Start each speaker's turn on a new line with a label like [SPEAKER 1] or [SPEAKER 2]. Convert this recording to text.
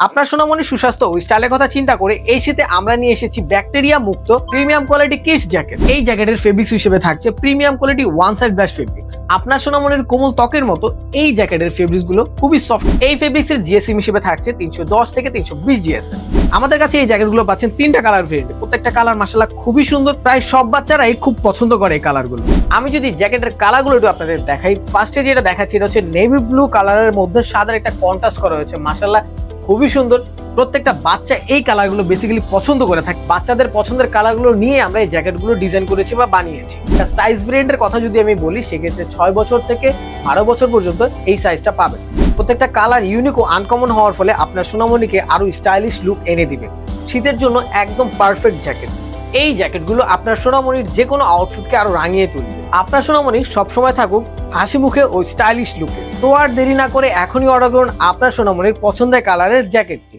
[SPEAKER 1] আপনার সোনামণি সুস্বাস্থ্য ও স্টাইলের কথা চিন্তা করে এই শীতে আমরা নিয়ে এসেছি ব্যাকটেরিয়া মুক্ত প্রিমিয়াম কোয়ালিটি কিডস জ্যাকেট। এই জ্যাকেটের ফেব্রিক্স হিসেবে থাকছে premium quality one side brush fabrics. আপনার সোনামণির কোমল ত্বকের মতো এই জ্যাকেটের ফেব্রিক্স গুলো খুবই সফট। এই ফেব্রিক্স এর জিএসএম হিসেবে থাকছে 310 থেকে 320 জিএসএম। আমাদের কাছে এই জ্যাকেটগুলো পাচ্ছেন 3টা কালার ভেরিয়েন্টে। প্রত্যেকটা কালার মাশাআল্লাহ খুবই সুন্দর, প্রায় সব বাচ্চারাই খুব পছন্দ করে এই কালারগুলো। আমি যদি জ্যাকেটের কালারগুলো একটু আপনাদের দেখাই, ফার্স্টে যেটা দেখাচ্ছি এটা হচ্ছে নেভি ব্লু কালারের মধ্যে সাদার একটা কন্ট্রাস্ট করা হয়েছে, মাশাআল্লাহ খুবই সুন্দর। প্রত্যেকটা বাচ্চা এই কালারগুলো বেসিক্যালি পছন্দ করে থাকে। বাচ্চাদের পছন্দের কালারগুলো নিয়ে আমরা এই জ্যাকেটগুলো ডিজাইন করেছি বা বানিয়েছি। সাইজ ভেরিয়েন্টের কথা যদি আমি বলি, সেক্ষেত্রে 6 বছর থেকে 12 বছর পর্যন্ত এই সাইজটা পাবেন। প্রত্যেকটা কালার ইউনিক ও আনকমন হওয়ার ফলে আপনার সোনামণিকে আরো স্টাইলিশ লুক এনে দিবে। শীতের জন্য একদম পারফেক্ট জ্যাকেট। এই জ্যাকেটগুলো আপনার সোনামণির যে কোনো আউটফিটকে আরো রাঙিয়ে তুলবে। আপনার সোনামণি সবসময় থাকুক হাসি মুখে ও স্টাইলিশ লুকে। তো আর দেরি না করে এখনই অর্ডার করুন আপনার সোনামণির পছন্দের কালারের জ্যাকেটটি।